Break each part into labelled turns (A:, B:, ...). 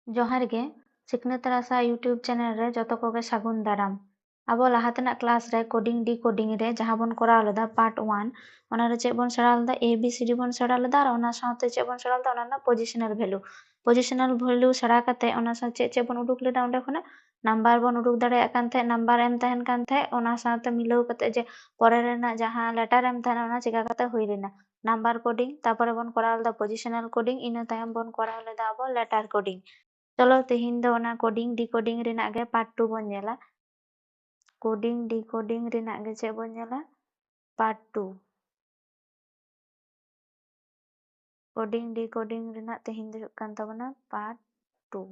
A: ᱡᱚᱦᱟᱨ ᱜᱮ ᱥᱤᱠᱷᱱᱟᱹᱛ ᱨᱟᱥᱟ ᱤᱭᱩᱴᱤᱭᱩᱵ ᱪᱮᱱᱮᱞ ᱨᱮ ᱡᱚᱛᱚ ᱠᱚᱜᱮ ᱥᱟᱹᱜᱩᱱ ᱫᱟᱨᱟᱢ। ᱟᱵᱚ ᱞᱟᱦᱟ ᱛᱮᱱᱟᱜ ᱠᱞᱟᱥ ᱨᱮ ᱠᱳᱰᱤᱝ ᱰᱤᱠᱳᱰᱤᱝ ᱨᱮ ᱡᱟᱦᱟᱸ ᱵᱚᱱ ᱠᱚᱨᱟᱣ ᱞᱮᱫᱟ ᱯᱟর্ট 1 ᱚᱱᱟᱨᱮ ᱪᱮᱫ ᱵᱚᱱ ᱥᱮᱬᱟ ᱞᱮᱫᱟ ABCD ᱵᱚᱱ ᱥᱮᱬᱟ ᱞᱮᱫᱟ ᱟᱨ ᱚᱱᱟ ᱥᱟᱶᱛᱮ ᱪᱮᱫ ᱵᱚᱱ ᱥᱮᱬᱟ ᱞᱮᱫᱟ ᱚᱱᱟ ᱨᱮᱱᱟᱜ ᱯᱚজিশনাल ᱵᱷ্যালু ᱥᱮᱬᱟ ᱠᱟᱛᱮ ᱚᱱᱟ ᱥᱟᱶ ᱪᱮᱫ ᱵᱚᱱ ᱩᱰᱩᱠ ᱞᱮᱫᱟ ᱚᱸᱰᱮ ᱠᱷᱚᱱᱟᱜ ᱱᱟম্ᱵᱟᱨ ᱵᱚᱱ ᱩᱰᱩᱠ ᱫᱟᱲᱮᱭᱟᱜ ᱠᱟᱱ ᱛᱟᱦᱮᱸ ᱱᱟম্ᱵᱟर ᱮᱢ ᱛᱟᱦᱮᱱ ᱠᱟᱱ ᱛᱟᱦᱮᱸ ᱚᱱᱟ ᱥᱟᱶᱛᱮ ᱢᱤᱞᱟᱹᱣ ᱠᱟᱛᱮ ᱡᱮ ᱯᱚᱨᱮ ᱨᱮᱱᱟᱜ ᱡᱟᱦᱟᱸ ᱞᱮᱴᱟর एम ᱛᱟᱦᱮᱱᱟ ᱚᱱᱟ ᱪᱮᱠᱟ ᱠᱟᱛᱮ ᱦᱩᱭ ᱞᱮᱱᱟ নাম্বার কোডিং তারপরে ᱵᱚᱱ ᱠᱚᱨᱟᱣ ᱞᱮᱫᱟ পজিশনাল কোডিং ᱤᱱᱟᱹ ᱛᱟᱭᱚᱢ ᱵᱚᱱ ᱠᱚᱨᱟᱣ ᱞᱮᱫᱟ ᱟᱵᱚ লেটার কোডিং। চলো তেহিᱧ ᱫᱚ ᱚᱱᱟ কোডিং ডিকোডিং ᱨᱮᱱᱟᱜ ᱜᱮ পার্ট 2 ᱵᱚᱱ ᱧᱮᱞᱟ। কোডিং ডিকোডিং ᱨᱮᱱᱟᱜ ᱜᱮ ᱪᱮᱫ ᱵᱚᱱ ᱧᱮᱞᱟ পার্ট 2। কোডিং ডিকোডিং ᱨᱮᱱᱟᱜ তেহিᱧ ᱫᱚ ᱦᱩᱭᱩᱜ ᱠᱟᱱ ᱛᱟᱵᱚᱱᱟ পার্ট 2।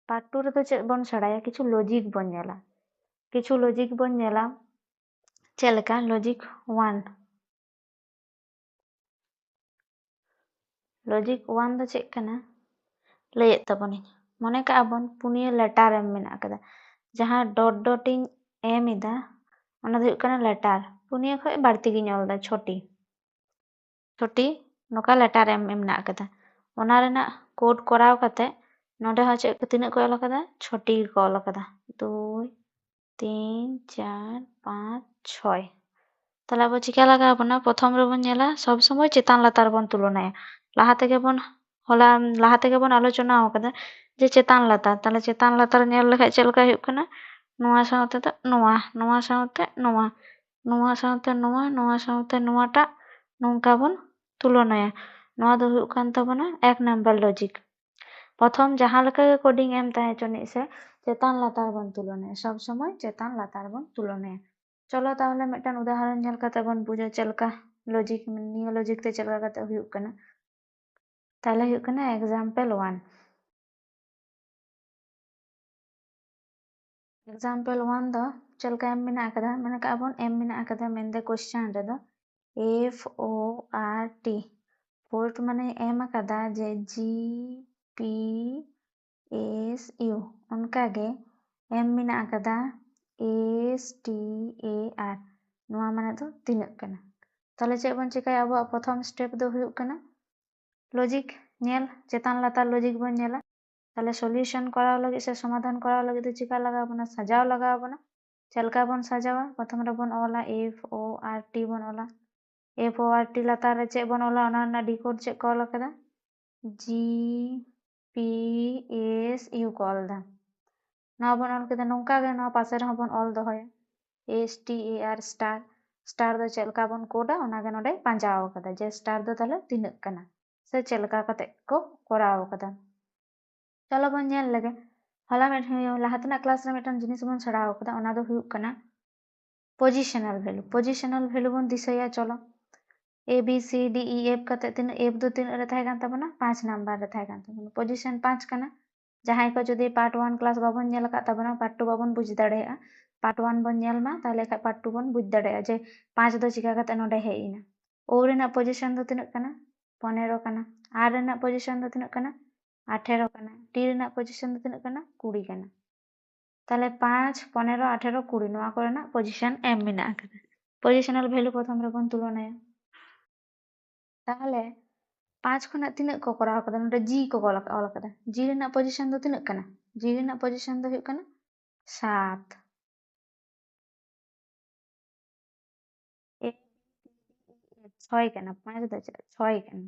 A: পার্ট 2 ᱨᱮᱫᱚ ᱪᱮᱫ ᱵᱚᱱ ᱥᱮᱬᱟᱭᱟ কিছু লজিক ᱵᱚᱱ ᱧᱮᱞᱟ। কিছু লজিক ᱵᱚᱱ ᱧᱮᱞᱟ ᱪᱮᱫ ᱞᱮᱠᱟ লজিক 1। লজিক 1 ᱫᱚ ᱪᱮᱫ ᱠᱟᱱᱟ ᱞᱟᱹᱭᱮᱫ ᱛᱟᱵᱚᱱᱤᱧ। ᱢᱚᱱᱮ ᱠᱟᱜᱼᱟ ᱵᱚᱱ ᱯᱩᱱᱭᱟᱹ লেটার এম ᱢᱮᱱᱟᱜ ᱟᱠᱟᱫᱟ। ᱡᱟᱦᱟᱸ ᱰᱚᱴ ᱰᱚᱴ ᱤᱧ ᱮᱢ ᱮᱫᱟ ᱚᱱᱟ ᱫᱚ ᱦᱩᱭᱩᱜ ᱠᱟᱱᱟ লেটার। ᱯᱩᱱᱭᱟᱹ ᱠᱷᱚᱡ ᱵᱟᱹᱲᱛᱤ ᱜᱤᱧ ᱚᱞ ᱮᱫᱟ ᱪᱷᱚᱴᱤ ᱱᱚᱝᱠᱟ লেটার এম ᱢᱮᱱᱟᱜ ᱟᱠᱟᱫᱟ। ᱚᱱᱟ ᱨᱮᱱᱟᱜ ᱠᱳᱰ ᱠᱚᱨᱟᱣ ᱠᱟᱛᱮ ᱱᱚᱰᱮ ᱦᱚᱸ ᱪᱮᱫ ᱛᱤᱱᱟᱹᱜ ᱠᱚ ᱚᱞ ᱟᱠᱟᱫᱟ ᱪᱷᱚᱴᱤ ᱜᱮᱠᱚ ᱚᱞ ᱟᱠᱟᱫᱟ 2 3 4 5 6। তাহলে আবার চিকা লাগাও বনা প্রথম রে বন নেলা সব সময় চেতান লাতার বন তুলনায় লাহা থেকে বন আলোচনা আকাদা যে চেতান লাতার তাহলে চেতান লাতার নেল লেখায় চেদ লেখা হুয়ুগ কানা নোয়া সাথে তো নোয়া নোয়া সাথে নোয়া নোয়া সাথে নোয়া নোয়া সাথে নোয়াটা নৌকা বন তুলনায় নোয়া দো হুয়ুগ কান তাবনা 1 নাম্বার লজিক। প্রথম যাহা লেখা কোডিং এম তাহে চনি সে চেতান লাতার বন তুলনায় সব সময় চেতান লাতার বন তুলনায়। চলো তাহলে মিদটান উদাহরণ ñel কাতে বন বুঝা চেলকা লজিক নিয়ে লজিক তে চেলকা কাতে হুয়ুগ কানা। তাহলে হুয়ুগ কানা एग्जांपल 1। एग्जांपल 1 दो चलका एम मेना आकदा माने का बन एम मेना आकदा मेनदे क्वेश्चन रे दो FORT फोर्ट माने एम आकदा जे GPSU उनका गे एम मेना आकदा STAR नोआ माने दो तिनक कना। ताहले चेद बन चिकाया अब प्रथम स्टेप दो हुयुग कना लॉजिक ñel चेतान लातार लॉजिक बन ñela। তাহলে সলিউশন করা লাগে সে সমাধান করা লাগে তো চিকা লাগাবো না সাজাও লাগাবো না চেলকা বন সাজাওয়া প্রথম রে বন অলা FORT বন অলা FORT লাতার রে চে বন অলা অনা না ডিকোড চে কল কাদা GPSU কল দা না বন অল কেদা নৌকা গে না পাশে রে বন অল দহয়া STAR স্টার স্টার ᱫᱚ ᱪᱮᱫ ᱞᱮᱠᱟ ᱵᱚᱱ ᱠᱳᱰᱟ ᱚᱱᱟᱜᱮ ᱱᱚᱰᱮ ᱯᱟᱸᱡᱟᱣ ᱟᱠᱟᱫᱟ ᱡᱮ ᱥᱴᱟᱨ ᱫᱚ ᱛᱟᱦᱞᱮ ᱛᱤᱱᱟᱹᱜ ᱠᱟᱱᱟ ᱥᱮ ᱪᱮᱫ ᱞᱮᱠᱟ ᱠᱟᱛᱮ ᱠᱚ ᱠᱚᱨᱟᱣ ᱟᱠᱟᱫᱟ। चलो बन ñel लगे हला लाहातना क्लास रे मिदटान जिनिस बन सेड़ा आकदा ओना दो हुयुग कना पोजिशनल वैल्यू बन दिसैया। चलो ABCDEF कते तीन F दो तीन रे थाहे कान ताबना 5 नंबर रे थाहे कान ताबना पोजिशन 5 कना। जहां को जदि पार्ट 1 क्लास बाबन ñel का ताबना पार्ट 2 बाबन बुझ दाड़ेया पार्ट 1 बन ñel मा ताहले खा पार्ट 2 बन बुझ दाड़ेया जे 5 दो चिका कते नोडे हेज इना O रेना पोजिशन दो तीन कना 15 कना R रेना पोजिशन दो तीन कना 18 कना T रेना पोजिशन दो तीन कना 20 कना। ताहले 5 15 18 20 नोआ कोरेना पोजिशन एम मेना आकदा पोजिशनल वैल्यू प्रथम रे बन तुलनाया। ताहले 5 खना तीन को कराव कदा नोडे G को ऑल कदा G रेना पोजिशन दो तीन कना G रेना पोजिशन दो हुयुग कना 7 6 कना 5 दो 6 कना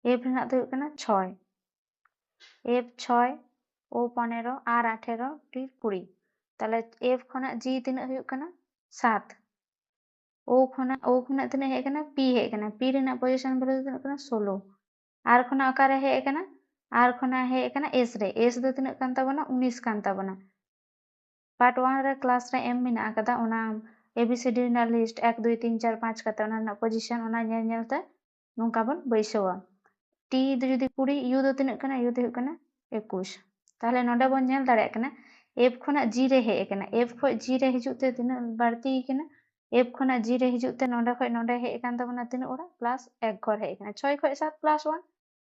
A: F रेना दो हुयुग कना 6 F 6 O 15 R 18 T 20 ताहले F खना G तीन हुयुग कना 7 O खना तीन हेज कना P हेज कना P रेना पोजिशन वैल्यू तीन कना 16 R खना अकारे हेज कना R खना हेज कना S रे S दो तीन कान ताबना 19 कान ताबना पार्ट 1 रे क्लास रे एम मेना आकदा ओना ABCD रेना लिस्ट 1 2 3 4 5 कते ओना ना पोजिशन ओना ñel ñel ते नोंका बन बैसवा T दो जदि 20 U दो तीन कना U दो हुयुग कना 21 ताहले नोडे बन ñel दाड़े कना F खना G रे हेज कना F खय G रे हिजुग ते तीन बाड़ती कना F खना G रे हिजुग ते नोडे खय नोडे हेज कान ताबना तीन ओरा प्लस 1 घर हेज कना 6 खय 7 प्लस 1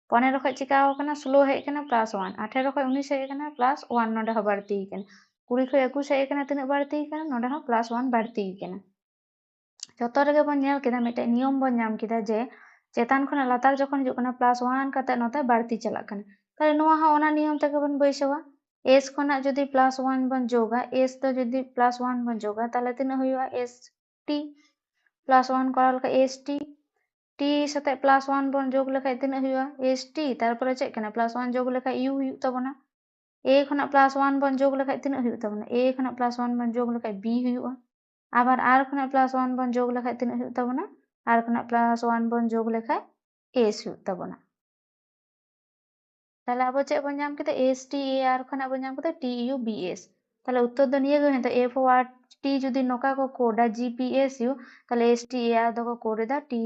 A: 15 खय चिकाव कना 16 हेज कना प्लस 1 18 खय 19 हेज कना प्लस 1 नोडे ह बाड़ती कना 20 खय 21 हेज कना तीन बाड़ती कना नोडे ह प्लस 1 बाड़ती कना। जतो रेगे बन ñel केदा मिटे नियम बन ñam केदा जे चेतान खन लातार जखन हिजुग कना +1 कते नोते बाड़ती चलाग कना ताहले नोआ हो ओना नियम तेगे बन बैसावा s खना जदि +1 बन जोगा s तो जदि +1 बन जोगा ताहले तिना हुयुआ st +1 करा लेखा st t साथे +1 बन जोग लेखा तिना हुयुआ st तारपरे चेक कना +1 जोग लेखा u हुयुग ताबोना a खना +1 बन जोग लेखा तिना हुयुग ताबोना a खना +1 बन जोग लेखा b हुयुआ आबार r खना +1 बन जोग लेखा तिना हुयुग ताबोना r खना +1 बन जोग लेखा s हुयुग ताबोना ताहले अब चेक बन नाम केदा st ar खना बन नाम केदा tu bs ताहले उत्तर दो निये गए तो f और t जुदी नोका को कोडा gpsu ताहले st ar दो को कोडेदा tu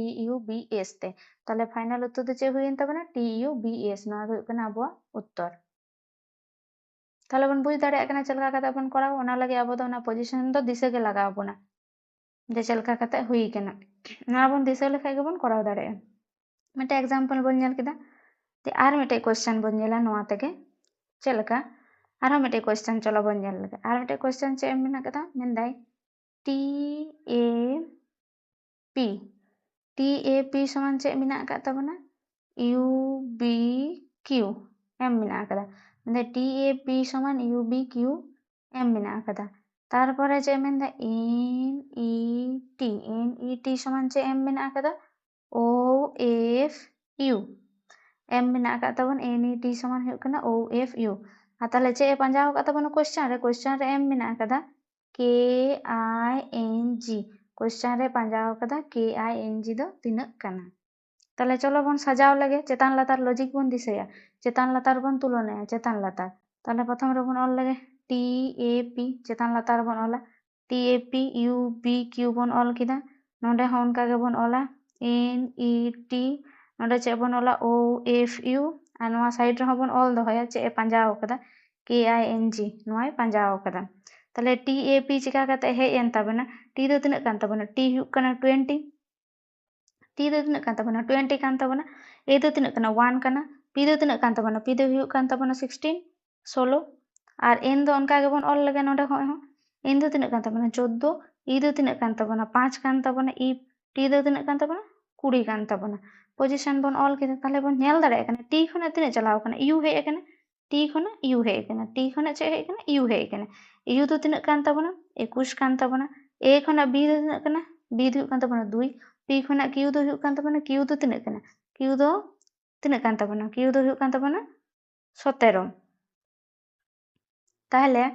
A: bs ते ताहले फाइनल उत्तर दो चेक हुयेन ताबोना tu bs नोआ दो कना अब उत्तर ताहले बन बुझ दाड़े कना चलका कते बन कराओ ओना लगे अब दो ना पोजीशन दो दिशा के लगाओ बोना जे चलका कते हुई कना ना बन दिशा लेखा के बन कराओ दाड़े मिटे एग्जांपल बन नेल केदा ते आर मिटे क्वेश्चन बन नेला नोआ तेगे चलका आरो मिटे क्वेश्चन चलो बन नेल लगे आर मिटे क्वेश्चन चे मेना कदा मेनदाय t a p t a p समान चे मेना का ताबोना u b q m मेना कदा मेनदाय t a p समान u b q m मेना कदा तारपरे चे मेनदाय n e t समान चे m मेना कदा o f u m मेना का ताबोन n e t समान हुयुग कना o f u ताहले चे पंजाव का ताबोन क्वेश्चन रे m मेना कदा k i n g question रे पंजाव कदा k i n g दो तिनक कना ताहले चलो बन सजाव लगे चेतान लातार लॉजिक बन दिसया चेतान लातार बन तुलनाया चेतान लातार ताहले प्रथम रे बन ऑल लगे t a p चेतान लातार बन Ola t a p u b q बन ऑल किदा नोडे हो उनका के बन ऑला n e t नोडे चे बन ऑला o f u आ नोआ साइड रे हो बन ऑल दोहया चे पंजाव कदा k i n g नोआ पंजाव कदा ताहले t a p चिका कते हेज एन ताबोना t दो तिनक कान ताबोना t हुयुग कना 20 t दो तिनक कान ताबोना 20 कान ताबोना a दो तिनक कना 1 कना p दो तिनक कान ताबोना p दो हुयुग कान ताबोना 16 16 और n दो उनका के बन ऑल लगे नोडे हो n दो तिनक कान ताबोना 14 e दो तिनक कान ताबोना 5 कान ताबोना e t दो तिनक कान ताबोना 20 कान ताबोना पोजीशन बन ऑल केदा ताहले बन नेल दाड़े कना t खना तिने चलाव कना u हेज कना t खना u हेज कना t खना चे हेज कना u हेज कना u दो तिनक कान ताबोना 21 कान ताबोना a खना b दो तिनक कना b दो हुयुग कान ताबोना 2 p खना q दो हुयुग कान ताबोना q दो तिनक कना q दो तिनक कान ताबोना q दो हुयुग कान ताबोना 17 ताहले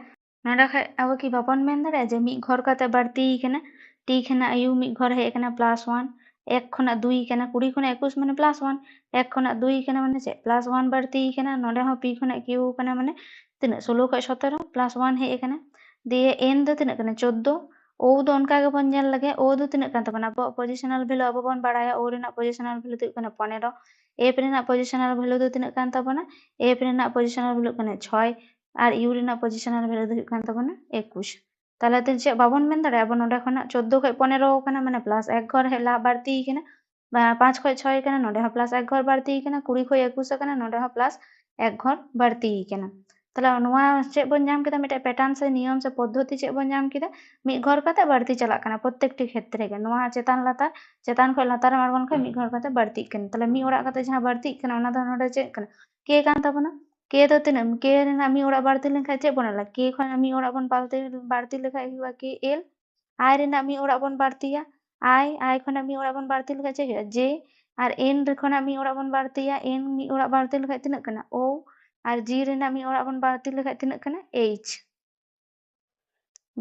A: नोडे खे अब की बाबन मेन दाड़े जे मी घर कते बाड़ती कना t खना u मी घर हेज कना +1 1 खना 2 कना 20 खना 21 माने +1 1 खना 2 कना माने चे +1 बाड़ती कना नोडे हो p खना q कना माने तिना 16 खय 17 +1 हेज कना दिए n दो तिना कना 14 o दो उनका के बन नेल लगे o दो तिना कान ताबोना अब पोजीशनल वैल्यू अब बन बाड़ाया o रेना पोजीशनल वैल्यू तो कना 15 f रेना पोजीशनल वैल्यू दो तिना कान ताबोना f रेना पोजीशनल वैल्यू कना 6 और u रेना पोजीशनल वैल्यू दो कान ताबोना 21 ताहले तिन चे बाबन मेन दाड़े अब नोडे खना 14 खय 15 कना माने +1 घर हेला बाड़ती कना 5 खय 6 कना नोडे हो +1 घर बाड़ती कना 20 खय 21 कना नोडे हो +1 घर बाड़ती कना ताहले नोआ चे बन नाम केदा मिटे पैटर्न से नियम से पद्धति चे बन नाम केदा मी घर कते बाड़ती चला कना प्रत्येकटी क्षेत्र गे नोआ चेतान खय लातार आड़गोन खय मी घर कते बाड़ती कना ताहले मी ओड़ा कते जहां बाड़ती कना ओना दो नोडे चे कना के कान ताबोना के दो तिना के रेना मी ओड़ा बाड़ती लेखा चे बनला के खय मी ओड़ा बन बाड़ती लेखा हुआ के l i रेना मी ओड़ा बन बाड़तीया i खना मी ओड़ा बन बाड़ती लेखा चे हुआ j और n रे खना मी ओड़ा बन बाड़तीया n मी ओड़ा बाड़ती लेखा तिना कना o और g रेना मी ओड़ा बन बाड़ती लेखा तिना कना h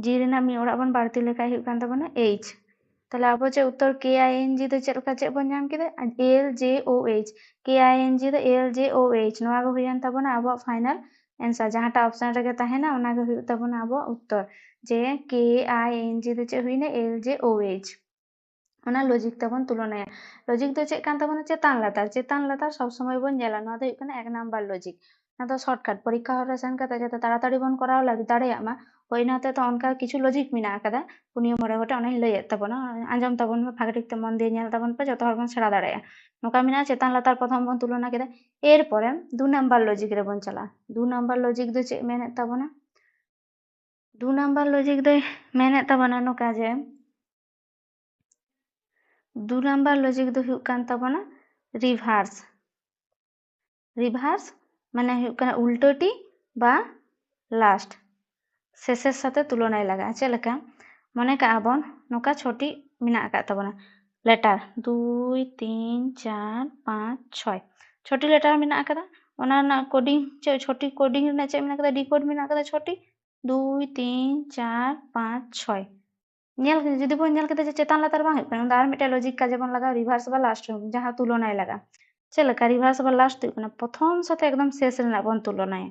A: g रेना मी ओड़ा बन बाड़ती लेखा हुयुग कान ताबोना h ताहले अब चे उत्तर k i n g दो चे लेखा चे बन नाम केदा l j o h k i n g दो l j o h नोआ गो हुयन ताबोना अब फाइनल आंसर जहांटा ऑप्शन रे ताहेना ओना गो हुयुग ताबोना अब उत्तर जे k i n g दो चे हुइना l j o h ओना लॉजिक तबन तुलनाया लॉजिक दो चे कान ताबोना चेतान लातार सब समय बन नेला नोआ दो हुयुग कना 1 नंबर लॉजिक ना तो शॉर्टकट परीक्षा हरे सेन कते जते ताड़ाताड़ी बन कराव लाग दाड़ेया मा होइनाते तो उनका किछु लॉजिक मेना कदा पुनिया मोरे गोटे ओने लय ताबोना आंजम ताबोन भागे ठीक ते मन दे नेल ताबोन पे जतो हर बन सेड़ा दाड़ेया नोका मेना चेतान लातार प्रथम बन तुलना केदा एर परे 2 नंबर लॉजिक रे बन चला 2 नंबर लॉजिक दो चे मेने ताबोना 2 नंबर लॉजिक दो मेने ताबोना नोका जे 2 नंबर लॉजिक दो हुयुग कान ताबोना রিভার্স রিভার্স মানে ᱦᱩᱭᱩᱜ ᱠᱟᱱᱟ উল্টোটি বা লাস্ট শেষের সাথে তুলনায় লাগা ᱪᱮᱫ ᱞᱮᱠᱟ মনে কাᱜᱼᱟ ᱵᱚᱱ ᱱᱚᱝᱠᱟ ᱪᱷᱚᱴᱤ ᱢᱮᱱᱟᱜ ᱟᱠᱟᱫ ᱛᱟᱵᱚᱱᱟ লেটার 2 3 4 5 6 ᱪᱷᱚᱴᱤ লেটার ᱢᱮᱱᱟᱜ ᱟᱠᱟᱫᱟ ᱚᱱᱟ ᱨᱮᱱᱟᱜ কোডিং ᱪᱷᱚᱴᱤ কোডিং ᱨᱮᱱᱟᱜ ᱪᱮᱫ ᱢᱮᱱᱟᱜ ᱟᱠᱟᱫᱟ ᱰᱤᱠᱳᱰ ᱢᱮᱱᱟᱜ ᱟᱠᱟᱫᱟ ᱪᱷᱚᱴᱤ 2 3 4 5 6 ᱧᱮᱞ ᱡᱩᱫᱤ ᱵᱚᱱ ᱧᱮᱞ ᱠᱮᱫᱟ ᱡᱮ ᱪᱮᱛᱟᱱ ᱞᱟᱛᱟᱨ ᱵᱟᱝ ᱦᱩᱭᱩᱜ ᱠᱟᱱᱟ ᱩᱱᱫᱚ ᱟᱨ ᱢᱤᱫᱴᱮᱱ ᱞᱚᱡᱤᱠ ᱠᱟᱡᱮ ᱵᱚᱱ ᱞᱟᱜᱟᱣᱟ রিভার্স বা লাস্ট ᱡᱟᱦᱟᱸ তুলনায় লাগা ᱪᱮᱫ ᱞᱮᱠᱟ রিভার্স বা লাস্ট ᱦᱩᱭᱩᱜ ᱠᱟᱱᱟ প্রথম সাথে একদম শেষ রেনাᱜ ᱵᱚᱱ তুলনায়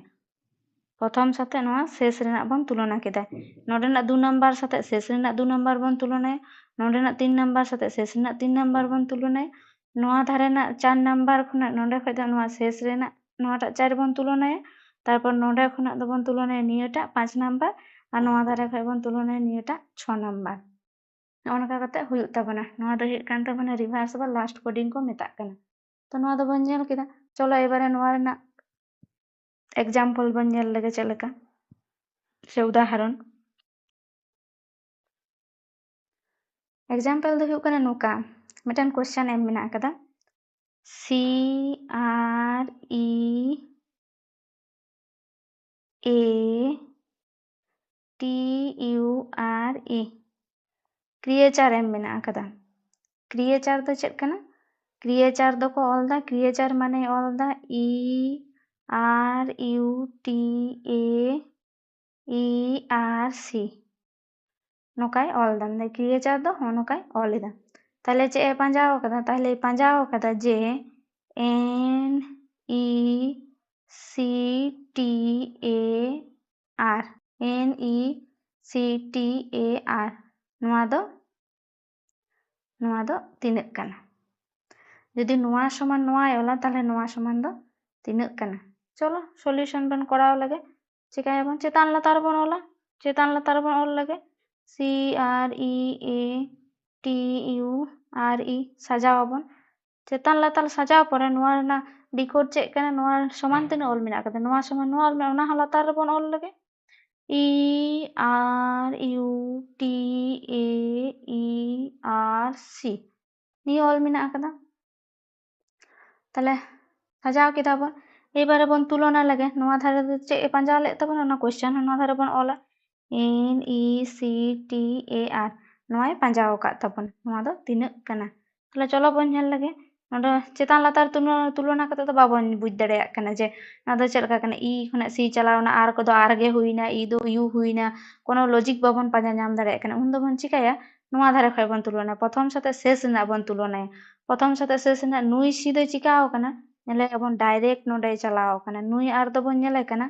A: প্রথম সাথে নয়া শেষ রেনাᱜ ᱵᱚᱱ তুলনা কেদা ᱱᱚᱰᱮᱱᱟᱜ 2 নাম্বার সাথে শেষ রেনাᱜ 2 নাম্বার ᱵᱚᱱ তুলনায় ᱱᱚᱰᱮᱱᱟᱜ 3 নাম্বার সাথে শেষ রেনাᱜ 3 নাম্বার ᱵᱚᱱ তুলনায় নয়া ধারেᱱᱟᱜ 4 নাম্বার ᱠᱷᱚᱱᱟᱜ ᱱᱚᱰᱮ ᱠᱷᱚᱡ ᱫᱚ নয়া শেষ রেনাᱜ নয়াᱴᱟᱜ 4 ᱵᱚᱱ তুলনায় তারপর ᱱᱚᱰᱮ ᱠᱷᱚᱱᱟᱜ ᱫᱚᱵᱚᱱ তুলনায় নিয়টাᱜ 5 নাম্বার আর নয়া ধারে ᱠᱷᱚᱡ ᱵᱚᱱ তুলনায় নিয়টাᱜ 6 নাম্বার ᱚᱱᱠᱟ ᱠᱟᱛᱮ ᱦᱩᱭᱩᱜ ᱛᱟᱵᱚᱱᱟ ᱱᱚᱣᱟ ᱫᱚ ᱦᱩᱭᱩᱜ ᱠᱟᱱ ᱛᱟᱵᱚᱱᱟ রিভার্স বা লাস্ট কোডিং ᱠᱚ ᱢᱮᱛᱟᱜ ᱠᱟᱱᱟ ᱛᱚ ᱱᱚᱣᱟ ᱫᱚᱵᱚᱱ ᱧᱮᱞ ᱠᱮᱫᱟ চলো এবারে নয়া ᱨᱮᱱᱟᱜ एग्जाम्पल बन ñel lege ᱪᱮᱫ ᱞᱮᱠᱟ से उदाहरण एग्जाम्पल दो हुयुग कना नोका मिटन क्वेश्चन एम मेना कदा CREATURE क्रिएचर एम मेना कदा क्रिएचर दो चेद कना क्रिएचर दो को ऑलदा क्रिएचर माने ऑलदा ERUTAERC नोकाय ऑलदा माने क्रिएचर दो नोकाय ऑलिदा ताहले चे पांजाव कदा ताहले पांजाव कदा जे NECTAR नोआ दो तिनक कना जदि नोआ समान नोआ ऑला ताहले नोआ समान दो तिनक कना चलो सॉल्यूशन बन कराव लगे चिकाय बन चेतान लातार बन ऑला चेतान लातार बन ऑल लगे CREATURE सजाव बन चेतान लातार सजाव परे नोआ ना डिकोड चेक कना नोआ समान तिना ऑल मेना कदा नोआ समान नोआ ऑल मेना ओना हा लातार बन ऑल लगे ERUTAERC नी ऑल मेना कदा ताले सजाव केदा बन एबारे बन तुलना लगे नोआ धारे चे पांजा ले तबन ओना क्वेश्चन नोआ धारे बन ऑला NECTAR नोआ पांजाव का तबन नोआ दो तिनक कना ताले चलो बन ñel लगे नोडे चेतान लातार तुलना कते तो बाबन बुझ दाड़ेया कना जे ना दो चेद लगा कना E खना C चलावना R को दो R गे हुईना E दो U हुईना कोनो लॉजिक बाबन पांजा ñam दाड़ेया कना उन दो बन चिकाया नोआ धारे खय बन तुलना प्रथम साथे शेष ना बन तुलना प्रथम साथे शेष ना नुई सी दो चिकाव कना नेले बन डायरेक्ट नोडे चलाव कना नुई R दो बन ñele कना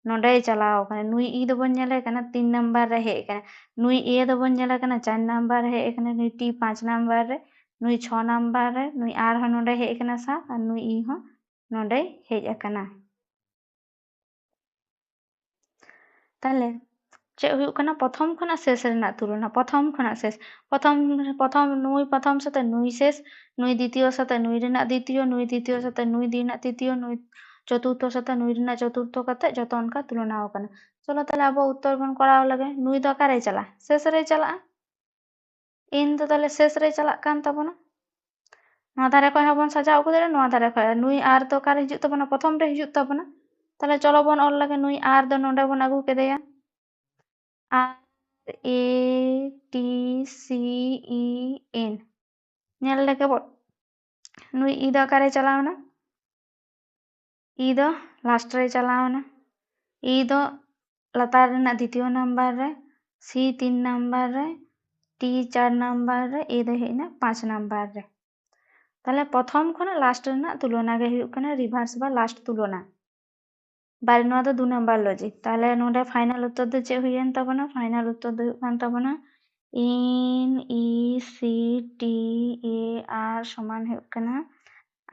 A: नोडे चलाव कना नुई E दो बन ñele कना 3 नंबर रे हे कना नुई A दो बन ñele कना 4 नंबर हे कना नुई T 5 नंबर रे नुई 6 नंबर रे नुई R हो नोडे हे कना 7 और नुई E हो नोडे हे कना ताले चे हुयुग कना प्रथम खना शेष रेना तुलना प्रथम खना शेष प्रथम नुई प्रथम साथे नुई शेष नुई द्वितीय साथे नुई रेना द्वितीय नुई तृतीय साथे नुई दिना तृतीय नुई चतुर्थ साथे नुई रेना चतुर्थ कते जतो अनका तुलना कना चलो ताले अब उत्तर बन कराव लगे नुई दो कारे चला शेष रे चला इन तो ताले शेष रे चला कान तबना नोआ धारे खय हबन सजाव को दे नोआ धारे खय नुई R तो कारे हिजुग तबना प्रथम रे हिजुग तबना ताले चलो बन ऑल लगे नुई R दो नोडे बन आगु केदेया RATCEN ñel leke bo नुई E दो कारे चलावना E दो लास्ट रे चलावना E दो लातार रेना द्वितीय नंबर रे C 3 नंबर रे T 4 नंबर रे A दो हेना 5 नंबर रे ताले प्रथम खना लास्ट रेना तुलना गे हुयुग कना रिभार्स बा लास्ट तुलना बारे नोआ दो 2 नंबर लॉजिक ताले नोडे फाइनल उत्तर दो चे हुयेन तबना फाइनल उत्तर दो हुयुग कान तबना NECTAR समान हुयुग कना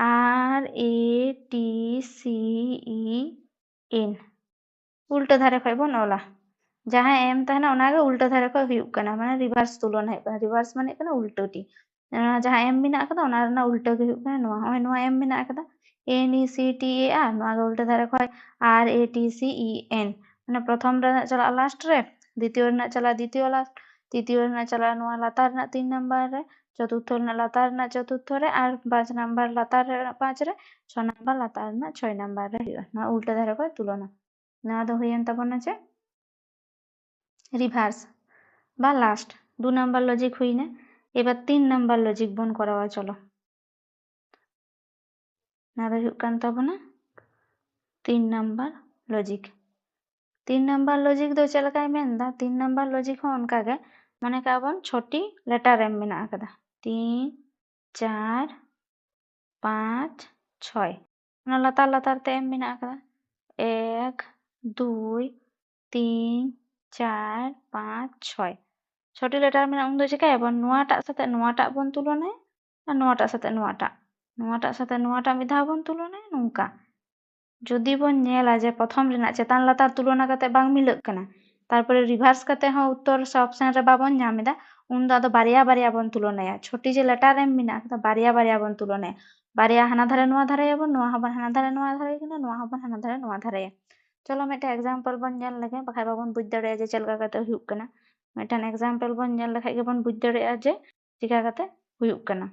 A: RATCEN उल्टा धारे खय बन ऑला जहां एम तहना ओनागे उल्टा धारे खय हुयुग कना माने रिभार्स तुलना हुयुग कना रिभार्स माने कना उल्टोटी जहां एम मेना कदा ओना रेना उल्टा गे हुयुग कना नोआ होय नोआ एम मेना कदा NECTAR नोआ गे उल्टा धारे खय RATCEN माने प्रथम रे चला लास्ट रे द्वितीय रे चला द्वितीय लास्ट तृतीय रे चला नोआ लातार 3 नंबर रे चतुर्थ लातार रना चतुर्थ रे और 5 नंबर लातार रे 5 रे 6 नंबर लातार रना 6 नंबर रे हुआ ना उल्टा धारे को तुलना ना दो हुयन तबना चे रिभार्स बा लास्ट 2 नंबर लॉजिक हुई ना एबार 3 नंबर लॉजिक बन करावा चलो ना दो हुयन कान तबना 3 नंबर लॉजिक 3 नंबर लॉजिक दो चलकाय मेनदा 3 नंबर लॉजिक हो उनका गे मने काबन छोटी लेटर एम मेना आकदा 3 4 5 6 ना लतार लतार ते एम मेना आकदा 1 2 3 4 5 6 छोटी लेटर मेना उन दो चिकाय बन नुआटा साथे नुआटा बन तुलनाय और नुआटा साथे नुआटा मिधा बन तुलनाय नुंका जुदी बन नेला जे प्रथम रेना चेतान लातार तुलना कते बांग मिलक कना तारपरे रिभार्स कते हो उत्तर से ऑप्शन रे बाबन नामेदा उन दो बारिया बारिया बन तुलनाया छोटी जे लेटर एम मिना कदा बारिया बारिया बन तुलनाया बारिया हाना धारे नुआ धारे बन नुआ हबन हाना धारे नुआ धारे कना नुआ हबन हाना धारे नुआ धारे चलो मेटे एग्जांपल बन नेल लगे बखाय बाबन बुझ दाड़े जे चलका कते हुयुक कना मेटन एग्जांपल बन नेल लखाय गे बन बुझ दाड़े जे चिका कते हुयुक कना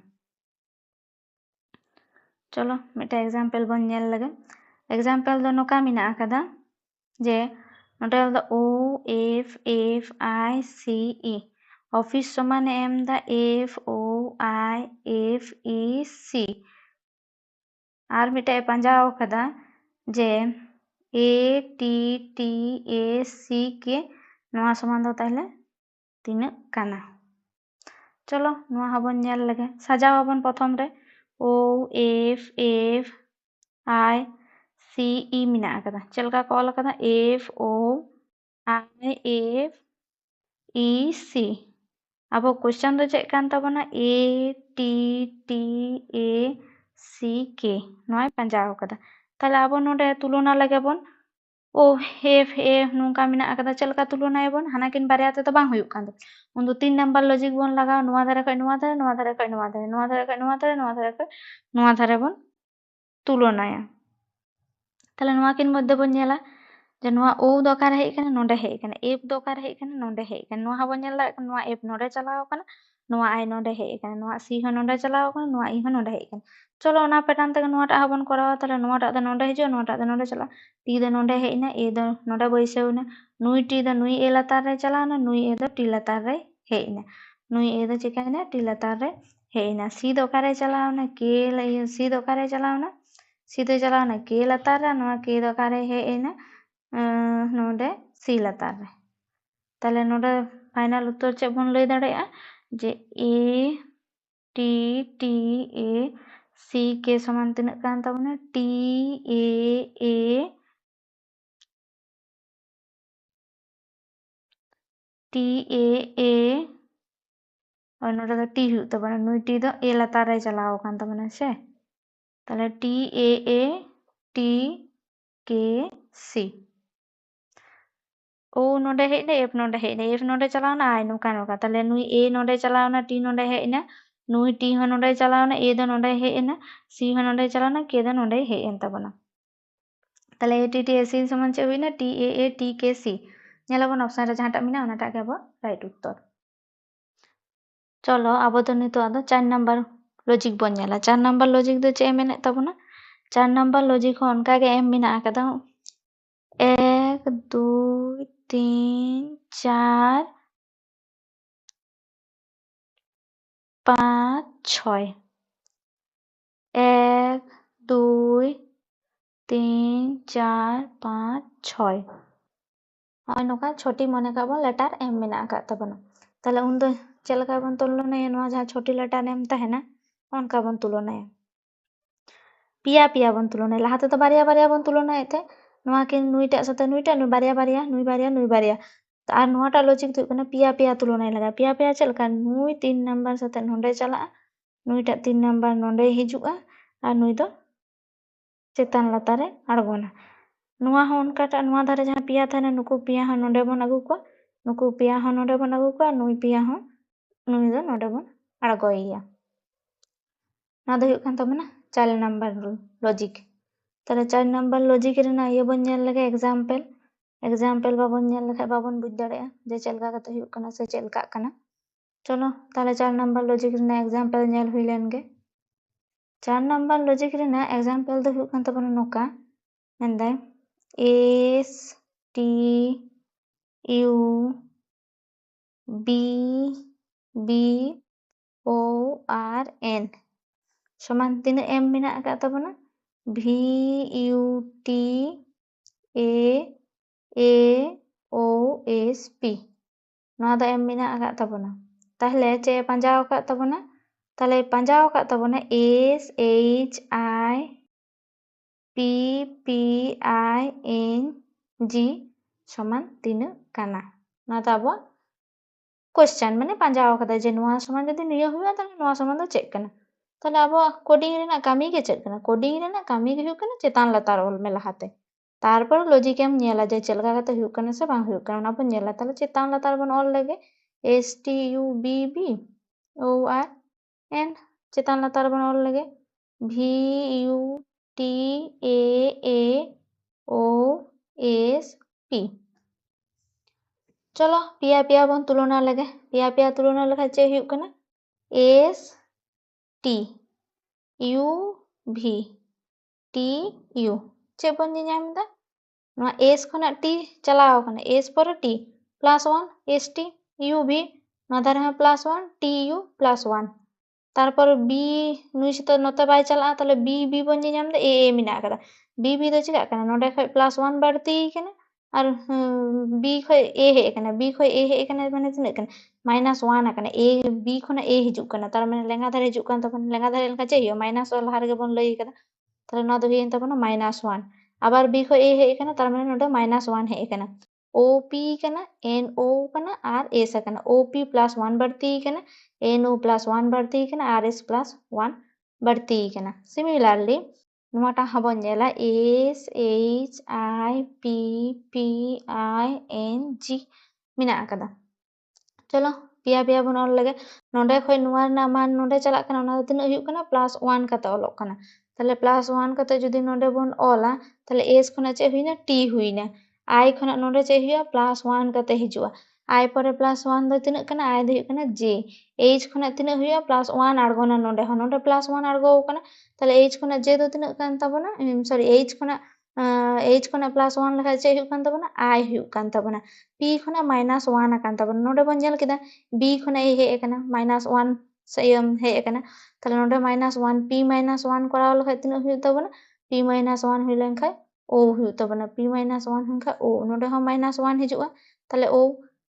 A: चलो मेटे एग्जांपल बन नेल लगे एग्जांपल दो नोका मिना आकदा जे नोटे द O F F I C E office समान एम दा F O I F E C आर मिटे पंजाव कदा जे A T T A C के नोआ समान दो ताहले तीना काना चलो नोआ हबन नेल लगे सजाव हबन प्रथम रे O F F I C E मिना आकदा चलका कॉल कदा F O I F E C अब क्वेश्चन दो चेक कान तबना A T T A C K नोय पंजाव कदा ताले अब नोडे तुलना लगे बन O F A नुका मिना आकदा चलका तुलना बन हाना किन बारिया ते तो बांग हुयुक कान उन दो 3 नंबर लॉजिक बन लगाओ नुआ धारे खय नुआ धारे नुआ धारे खय नुआ धारे नुआ धारे खय नुआ धारे नुआ धारे खय नुआ धारे बन तुलनाया ताले नुआ किन मध्य बन नेला जे नुआ O दरकार हेय कना नोंडे हेय कना F दरकार हेय कना नोंडे हेय कना नुआ हबन नेल नुआ F नोंडे चलाव कना नुआ I नोंडे हेय कना नुआ C हो नोंडे चलाव कना नुआ E हो नोंडे हेय कना चलो ओना पैटर्न तक नुआटा हबन करावा ताले नुआटा द नोंडे हिजो नुआटा द नोंडे चला T द नोंडे हेय ना A द नोंडे बैसेवना नुई T द नुई A लतार रे चलावना नुई A द T लतार रे हेय ना नुई A द चिकायना T लतार रे हेय ना C दरकार चलावना K C दरकार चलावना C द चलावना K लतार रे नुआ K दरकार हेय ना नोंडे C लतार रे ताले नोंडे फाइनल उत्तर चे बन लई दाड़ेया जे A T T A C के समान तिना कान तबना T A A T A A और नोडे द T हुयुक तबना नुई T द A लतार रे चलाव कान तबना से ताले T A A T K C O नोंडे हेय ना F नोंडे हेय ना F नोंडे चलावना I नुका नुका ताले नुई A नोंडे चलावना T नोंडे हेय ना नुई T हो नोंडे चलावना A द नोंडे हेय ना C हो नोंडे चलावना K द नोंडे हेय एन तबना ताले A T T A C समान चे हुई ना T A A T K C नेलाबन ऑप्शन रे जहाटा मिना ओनाटा के अब राइट उत्तर चलो अब तो नितो आदो 4 नंबर लॉजिक बन नेला 4 नंबर लॉजिक दो चे मेने तबना 4 नंबर लॉजिक हो उनका के एम मिना आकदा 1 2 3 4 5 6 1 2 3 4 5 6 और नोका छोटी मने का बन लेटर एम मिना का तबना ताले उन दो चलका बन तुलना नुआ जहां छोटी लेटर एम तहेना उनका बन तुलना पिया पिया बन तुलना लाहाते तो बारिया बारिया बन तुलना एते नुआ के नुईटा साथे नुईटा नु बारिया बारिया नुई बारिया नुई बारिया तो आर नुआटा लॉजिक तो कना पिया पिया तुलना लगा पिया पिया चलका नुई 3 नंबर साथे नोंडे चला नुईटा 3 नंबर नोंडे हिजुआ और नुई दो चेतान लातारे अड़गोना नुआ हो उनकाटा नुआ धारे जहां पिया थाने नुकु पिया हो नोंडे बन अगु को नुकु पिया हो नोंडे बन अगु को नुई पिया हो नुई दो नोंडे बन अड़गोइया ना दो हुयुक कान तबना 4 नंबर लॉजिक ताले 4 नंबर लॉजिक रेना ये बन नेल लगे एग्जांपल बाबन नेल लगे बाबन बुझ दाड़ेया जे चलका कते हुयुक काना से चलका काना चलो ताहले 4 नंबर लॉजिक रेना एग्जाम्पल नेल हुई लेन गे 4 नंबर लॉजिक रेना एग्जाम्पल दो हुई कान तबना नोका मेंदाय S T U B B O R N समान तीन M मेना आका तबना V U T A A O S P नोआ दा M मेना आका तबना ताहले चे पंजाव का तबना ताहले पंजाव का तबना S H I P P I N G समान तीन काना नोआ दा अब क्वेश्चन माने पंजाव कदा जे नोआ समान जदि निया हुआ ताहले नोआ समान दो चेक करना ताहले अब कोडिंग रेना कामी के चेक करना कोडिंग रेना कामी के हुआ चेतान लतार ऑल में लहाते तारपर लॉजिक एम नेला जे चलका कते हुआ कना से बांग हुआ कना बन नेला ताहले चेतान लतार बन ऑल लगे S T U B B O R N चेतान लतार बन ऑल लगे V U T A A O S P चलो पिया पिया बन तुलना लगे पिया पिया तुलना लगा चे हुआ कना S T U V T U चे बन ᱧᱟᱢ दा नोआ S खना T चलाओ कना S पर T +1 S T U V नोआ धारे हा +1 T U +1 तारपर B नुई से तो नोते बाय चला ताले B B बन ᱧᱟᱢ दा A A मिना कदा B B दो चिका कना नोडे खय +1 बढ़ती कना और B खय A हे कना B खय A हे कना माने तिना कना -1 कना A B खना A हिजु कना तार माने लेंगा धारे हिजु कन तबन लेंगा धारे लका चे हियो माइनस लहा रे बन लई कदा ताले नोआ दो हियन तबन -1 आबार B खय A हे कना तार माने नोडे -1 हे कना OP कना NO कना और S कना OP +1 बढ़ती कना NO +1 बढ़ती कना RS +1 बढ़ती कना सिमिलरली नोटा हबन जेला S H I P P I N G मिना कदा चलो पिया पिया बन ऑल लगे नोडे खय नोआ ना मान नोडे चला कना ओना तिना हुई कना +1 कते ऑलक कना ताले +1 कते जदि नोडे बन ऑला ताले S खना चे हुईना T हुईना I खना नोडे चे हुआ +1 कते हिजुआ I पर +1 दो तिना कना I दो हुई कना J H खना तिना हुआ +1 आड़गोना नोडे हो नोडे +1 आड़गो कना ताले H खना J दो तिना कन तबना सॉरी H खना +1 लखा चे हुई कन तबना I हुई कन तबना P खना -1 akan तबना नोडे बन जेल केदा B खना ए हे कना -1 सयम हे कना ताले नोडे -1 P -1 कराव लखा तिना हुई तबना P -1 हुई लेनखा O हुई तबना P -1 हुनखा O नोडे हो -1 हिजुआ ताले O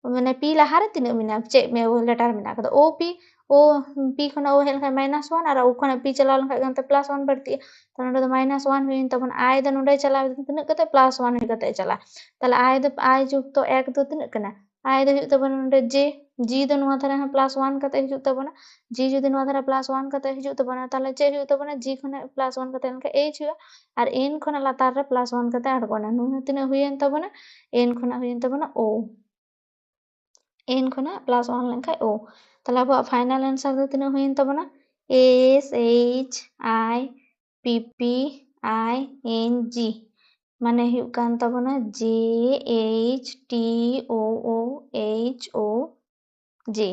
A: माने P लहारे तिना मिना चे मे लेटर मिना कदा O P खना O हेलखा -1 और O खना P चलाव लखा गनते +1 बढ़ती ताले नोडे -1 हुई तबना I द नोडे चलाव तिना कते +1 हुई कते चला ताले I जुग तो 1 दो तिना कना I दो हुई तबना नोडे J G दो नोआ धारे +1 कते हिजु तबना G जुदी नोआ धारे +1 कते हिजु तबना ताले चे हुई तबना G खना +1 कते इनका H हुआ और N खना लातार रे +1 कते आड़गोना नु तिना हुईन तबना N खना हुईन तबना O N खना +1 लेनखा O ताले अब फाइनल आंसर दो तिना हुईन तबना S H I P P I N G माने हुई कान तबना J H T O O H O J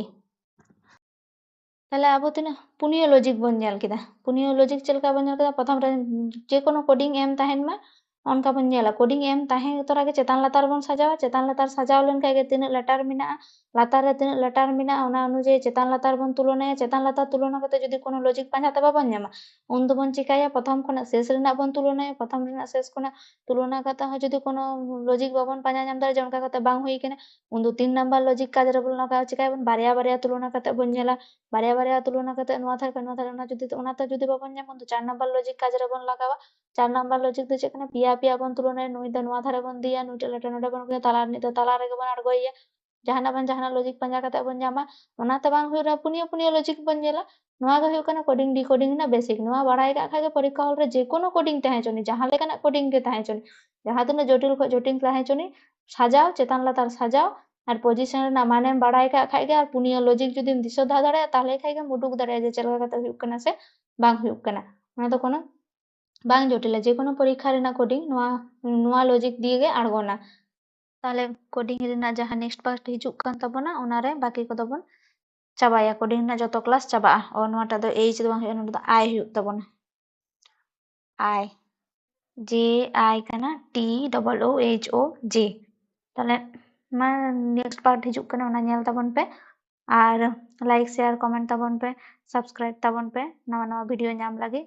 A: ताले अब तिना पुनियो लॉजिक बन जेल केदा पुनियो लॉजिक चलका बन जेल केदा प्रथम रे जे कोनो कोडिंग एम ताहेन मा उनका बन जेला कोडिंग एम ताहे तोरा के चेतान लतार बन सजावा चेतान लतार सजाव लेन के तिना लेटर मिना लातार रे तिना लेटर मिना ओना अनुजे चेतान लतार बन तुलना चेतान लतार तुलना कते जदि कोनो लॉजिक पांजा तबा बन जामा उन दो बन चिकाया प्रथम खना शेष रेना बन तुलना प्रथम रेना शेष खना तुलना कता हो जदि कोनो लॉजिक बाबन पांजा जाम दार जनका कते बांग हुई केना उन दो 3 नंबर लॉजिक काज रे बोलना का चिकाय बन बारिया बारिया तुलना कते बन जेला बारिया बारिया तुलना कते नोआ थार ना जदि बाबन जाम उन 4 नंबर लॉजिक काज रे बन लगावा 4 नंबर लॉजिक दो चेकना पिया पिया बन तुलना नुई द नोआ धारे बन दिया नुई टेलेटा नोडे बन ताला नि द ताला रे बन आड़गोइया जहाना लॉजिक पंजा कते बन जामा ओना ते बांग हुई रा पुनिया पुनिया लॉजिक बन जेला नोआ ग हुई कना कोडिंग डिकोडिंग ना बेसिक नोआ बाड़ाय का खागे परीक्षा हॉल रे जे कोनो कोडिंग ताहे चोनी जहां लेकाना कोडिंग के ताहे चोनी जहां तिना जटिल खो जटिल ताहे चोनी साजाव चेतान लतार साजाव और पोजीशन ना माने बाड़ाय का खागे और पुनिया लॉजिक जदि दिसो धा दाड़े ताहले खागे मुडुक दाड़े जे चलका कते हुई कना से बांग हुई कना ओना तो कोनो बांग जटिल जे कोनो परीक्षा रेना कोडिंग नोआ लॉजिक दिए गे आड़गोना ताले कोडिंग रेना जहां नेक्स्ट पार्ट हिजुक कान तबना ओना रे बाकी को दबन चाबाया कोडिंग ना जतो क्लास चाबा और नोटा दो एच दो बांग हुयुगना, नोटा दो आई हुयुग ताबोना आई जे आई कना T double O H O जे ताले मा नेक्स्ट पार्ट हिजुग कना ओना नेल ताबोन पे और लाइक शेयर कमेंट ताबोन पे सब्सक्राइब ताबोन पे नवा नवा वीडियो नाम लगे।